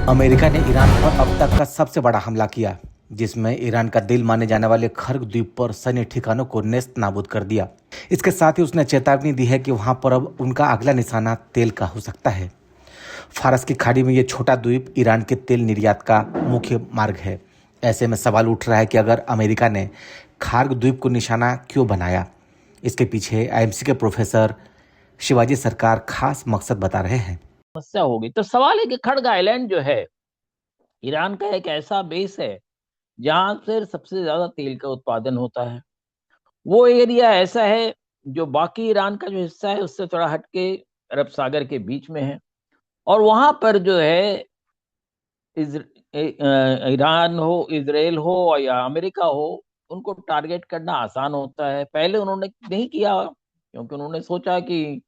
America ने Iran पर अब तक का सबसे बड़ा हमला किया, जिसमें ईरान का दिल माने जाने वाले खर्ग द्वीप पर सैन्य ठिकानों को नेस्त नाबूद कर दिया। इसके साथ ही उसने चेतावनी दी है कि वहां पर अब उनका अगला निशाना तेल का हो सकता है। फारस की खाड़ी में ये छोटा द्वीप ईरान के तेल निर्यात का मुख्य मार्ग है। ऐसे में सवाल उठ रहा है कि अगर अमेरिका ने खार्ग द्वीप को निशाना क्यों बनाया। इसके पीछे आईएमसी के प्रोफेसर शिवाजी सरकार खास मकसद बता रहे हैं। समस्या होगी तो सवाल है कि खड़ग आइलैंड जो है ईरान का एक ऐसा बेस है जहां से सबसे ज्यादा तेल का उत्पादन होता है। वो एरिया ऐसा है जो बाकी ईरान का जो हिस्सा है उससे थोड़ा हटके अरब सागर के बीच में है। और वहां पर जो है ईरान हो, इजराइल हो या अमेरिका हो, उनको टारगेट करना आसान होता है। पहले उन्होंने नहीं किया क्योंकि उन्होंने सोचा कि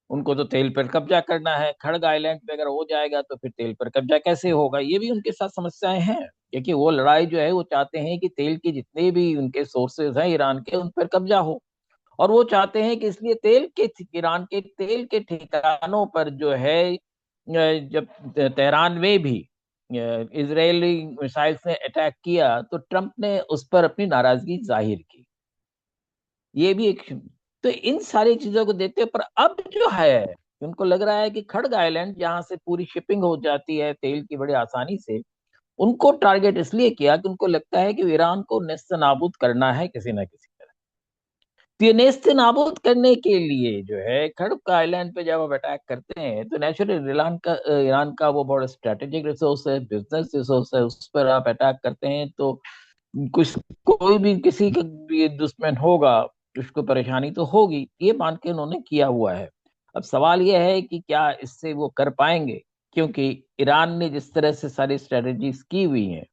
उनको तो तेल पर कब्जा करना है। खड़ग आइलैंड पे अगर हो जाएगा तो फिर तेल पर कब्जा कैसे होगा, ये भी उनके साथ समस्याएं हैं। क्योंकि वो लड़ाई जो है वो चाहते हैं कि तेल के जितने भी उनके सोर्सेज हैं ईरान के, उन पर कब्जा हो। और वो चाहते हैं कि इसलिए ईरान के तेल के ठिकानों पर जो है जब तेहरान में भी इजरायली मिसाइल्स ने अटैक किया तो ट्रंप ने उस पर अपनी नाराजगी जाहिर की। ये भी एक, तो इन सारी चीजों को देखते पर अब जो है उनको लग रहा है कि खड़ग आइलैंड जहां से पूरी शिपिंग हो जाती है तेल की बड़ी आसानी से, उनको टारगेट इसलिए किया कि उनको लगता है कि ईरान को नेस्त नाबूद करना है किसी ना किसी तरह। तो ये नेस्त नाबूद करने के लिए जो है खड़ग आइलैंड पे जब आप अटैक करते हैं तो नेचुरली ईरान का वो बहुत स्ट्रेटेजिक रिसोर्स है, बिजनेस रिसोर्स है, उस पर आप अटैक करते हैं तो कुछ कोई भी किसी का भी दुश्मन होगा, उसको परेशानी तो होगी, ये मान के उन्होंने किया हुआ है। अब सवाल यह है कि क्या इससे वो कर पाएंगे, क्योंकि ईरान ने जिस तरह से सारी स्ट्रेटजीज की हुई हैं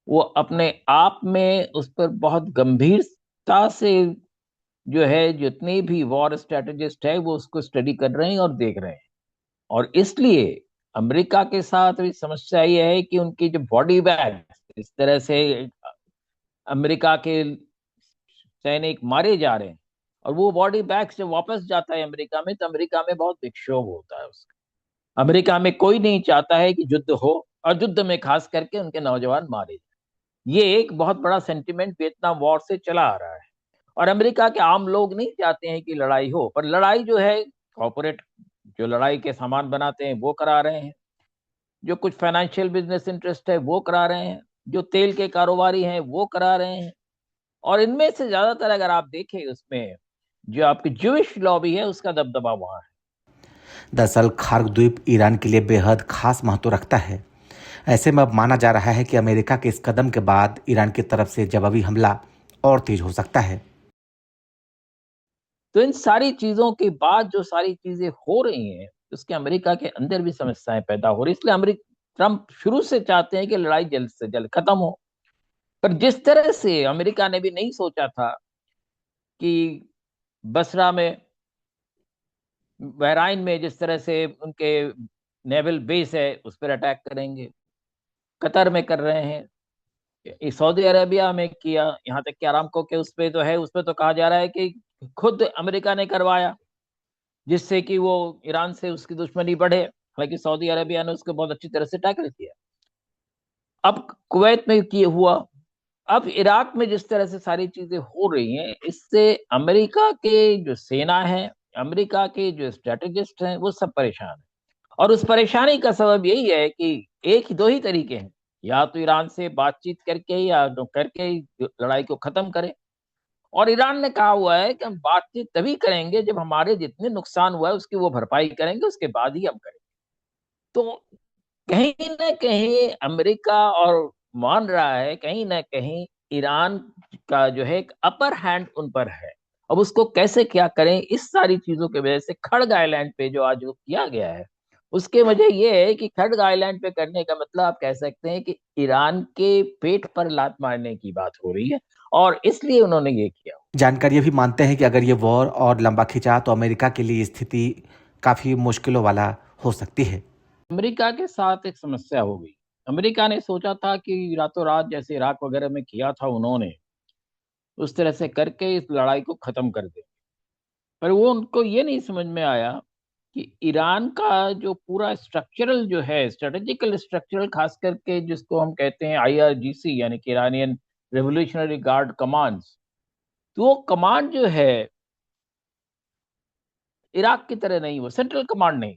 वो अपने आप में उस पर बहुत गंभीरता से जो है जितने भी वॉर स्ट्रेटेजिस्ट है वो उसको स्टडी कर रहे हैं और देख रहे हैं। और इसलिए अमेरिका के साथ भी समस्या ये है कि उनकी जो बॉडी बैग इस तरह से अमेरिका के सैनिक मारे जा रहे हैं और वो बॉडी बैग से वापस जाता है अमेरिका में, तो अमेरिका में बहुत विक्षोभ होता है उसका। अमेरिका में कोई नहीं चाहता है कि युद्ध हो, और युद्ध में खास करके उनके नौजवान मारे जाए। ये एक बहुत बड़ा सेंटिमेंट वियतनाम वॉर से चला आ रहा है। और अमेरिका के आम लोग नहीं चाहते हैं कि लड़ाई हो, पर लड़ाई जो है कॉर्पोरेट जो लड़ाई के सामान बनाते हैं वो करा रहे हैं, जो कुछ फाइनेंशियल बिजनेस इंटरेस्ट है वो करा रहे हैं, जो तेल के कारोबारी हैं वो करा रहे हैं। और इनमें से ज्यादातर अगर आप देखें उसमें जो आपकी ज्यूइश लॉबी है उसका दबदबा वहां है। दरअसल खार्ग द्वीप ईरान के लिए बेहद खास महत्व रखता है। ऐसे में अब माना जा रहा है कि अमेरिका के इस कदम के बाद ईरान की तरफ से जवाबी हमला और तेज हो सकता है। तो इन सारी चीजों के बाद जो सारी चीजें हो रही हैं उसके अमेरिका के अंदर भी समस्याएं पैदा हो रही, इसलिए अमेरिका ट्रंप शुरू से चाहते हैं कि लड़ाई जल्द से जल्द खत्म हो। पर जिस तरह से अमेरिका ने भी नहीं सोचा था कि बसरा में, बहराइन में जिस तरह से उनके नेवल बेस है उस पर अटैक करेंगे, कतर में कर रहे हैं, सऊदी अरेबिया में किया, यहाँ तक कि अरामको के उस पे तो है, उस पे तो कहा जा रहा है कि खुद अमेरिका ने करवाया जिससे कि वो ईरान से उसकी दुश्मनी बढ़े। हालांकि सऊदी अरेबिया ने उसको बहुत अच्छी तरह से टैकल किया। अब कुवैत में किए हुआ, अब इराक में जिस तरह से सारी चीजें हो रही हैं, इससे अमेरिका के जो सेना है, अमेरिका के जो स्ट्रेटेजिस्ट हैं वो सब परेशान हैं। और उस परेशानी का सबब यही है कि एक ही दो ही तरीके हैं, या तो ईरान से बातचीत करके या तो करके लड़ाई को खत्म करें। और ईरान ने कहा हुआ है कि हम बातचीत तभी करेंगे जब हमारे जितने नुकसान हुआ है उसकी वो भरपाई करेंगे, उसके बाद ही हम करेंगे। तो कहीं ना कहीं अमेरिका और मान रहा है कहीं ना कहीं ईरान का जो है एक अपर हैंड उन पर है। अब उसको कैसे क्या करें, इस सारी चीजों की वजह से खड़ग आइलैंड पे जो आज वो किया गया है उसके वजह ये है कि खड़ग आइलैंड पे करने का मतलब आप कह सकते हैं कि ईरान के पेट पर लात मारने की बात हो रही है, और इसलिए उन्होंने ये किया। जानकार ये भी मानते हैं कि अगर ये वॉर और लंबा खिंचा तो अमेरिका के लिए स्थिति काफी मुश्किलों वाला हो सकती है। अमेरिका के साथ एक समस्या हो गई। अमेरिका ने सोचा था कि रातों रात जैसे इराक वगैरह में किया था उन्होंने, उस तरह से करके इस लड़ाई को खत्म कर दे। पर वो उनको ये नहीं समझ में आया कि ईरान का जो पूरा स्ट्रक्चरल जो है, स्ट्रेटेजिकल स्ट्रक्चरल, खास करके जिसको हम कहते हैं IRGC यानी कि ईरानियन रेवोल्यूशनरी गार्ड कमांड्स, तो वो कमांड जो है इराक की तरह नहीं, वो सेंट्रल कमांड नहीं,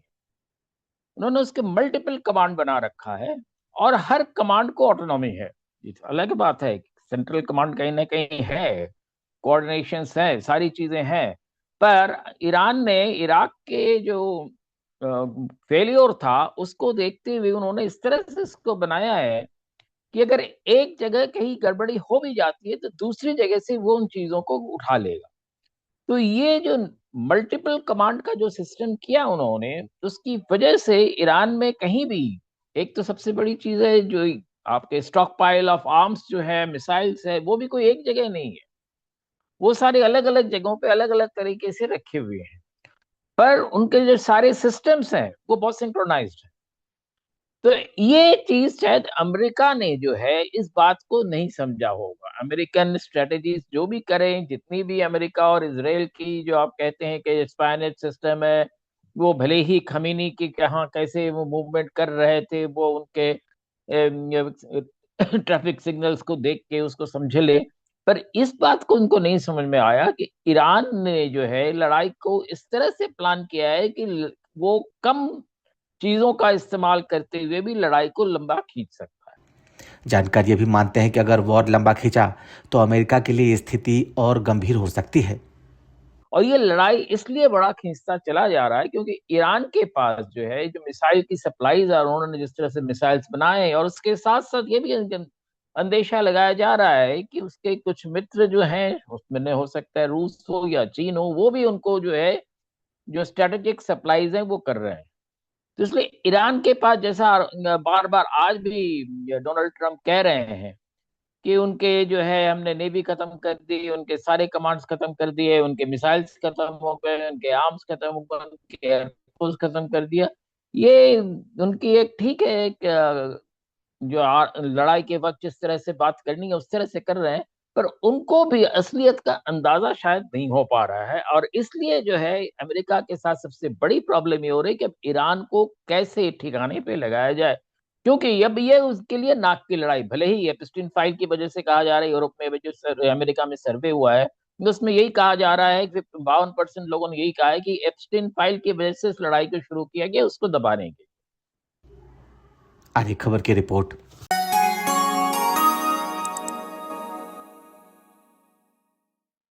उन्होंने उसके मल्टीपल कमांड बना रखा है और हर कमांड को ऑटोनॉमी है। ये तो अलग बात है, सेंट्रल कमांड कहीं ना कहीं है, कोऑर्डिनेशन है, सारी चीजें हैं, पर ईरान ने इराक के जो फेलियर था उसको देखते हुए उन्होंने इस तरह से इसको बनाया है कि अगर एक जगह कहीं गड़बड़ी हो भी जाती है तो दूसरी जगह से वो उन चीजों को उठा लेगा। तो ये जो मल्टीपल कमांड का जो सिस्टम किया उन्होंने, उसकी वजह से ईरान में कहीं भी, एक तो सबसे बड़ी चीज है जो आपके स्टॉक पाइल ऑफ आर्म्स जो है, मिसाइल्स है, वो भी कोई एक जगह नहीं है, वो सारे अलग अलग जगहों पे अलग अलग तरीके से रखे हुए हैं, पर उनके जो सारे सिस्टम्स हैं वो बहुत सिंक्रोनाइज्ड है। तो ये चीज शायद अमेरिका ने जो है इस बात को नहीं समझा होगा। अमेरिकन स्ट्रेटेजीज जो भी करें, जितनी भी अमेरिका और इसराइल की जो आप कहते हैं कि स्पाइनेट सिस्टम है, वो भले ही खमीनी की कहाँ कैसे वो मूवमेंट कर रहे थे, वो उनके ट्रैफिक सिग्नल्स को देख के उसको समझ ले, पर इस बात को उनको नहीं समझ में आया कि ईरान ने जो है लड़ाई को इस तरह से प्लान किया है कि वो कम चीजों का इस्तेमाल करते हुए भी लड़ाई को लंबा खींच सकता है। जानकार ये भी मानते हैं कि अगर वॉर लंबा खींचा तो अमेरिका के लिए स्थिति और गंभीर हो सकती है। और ये लड़ाई इसलिए बड़ा खींचता चला जा रहा है क्योंकि ईरान के पास जो है जो मिसाइल की सप्लाईज और उन्होंने जिस तरह से मिसाइल्स बनाए, और उसके साथ साथ ये भी अंदेशा लगाया जा रहा है कि उसके कुछ मित्र जो हैं, उसमें हो सकता है रूस हो या चीन हो, वो भी उनको जो है जो स्ट्रेटेजिक सप्लाईज हैं वो कर रहे हैं। तो इसलिए ईरान के पास, जैसा बार बार आज भी डोनाल्ड ट्रंप कह रहे हैं कि उनके जो है हमने नेवी खत्म कर दी, उनके सारे कमांड्स खत्म कर दिए, उनके मिसाइल्स खत्म हो गए, उनके आर्म्स खत्म हो गए, उनके एयरफोर्स खत्म कर दिया, ये उनकी एक ठीक है, एक लड़ाई के वक्त जिस तरह से बात करनी है उस तरह से कर रहे हैं, पर उनको भी असलियत का अंदाजा शायद नहीं हो पा रहा है, और इसलिए जो है अमेरिका के साथ सबसे बड़ी प्रॉब्लम ये हो रही है कि अब ईरान को कैसे ठिकाने पे लगाया जाए, क्योंकि अब ये उसके लिए नाक की लड़ाई, भले ही एप्स्टीन फाइल की वजह से कहा जा रहा है, यूरोप में जो अमेरिका में सर्वे हुआ है उसमें यही कहा जा रहा है कि 52% लोगों ने यही कहा है कि एप्स्टीन फाइल की वजह से इस लड़ाई को शुरू किया गया उसको दबाने के। आज एक खबर की रिपोर्ट।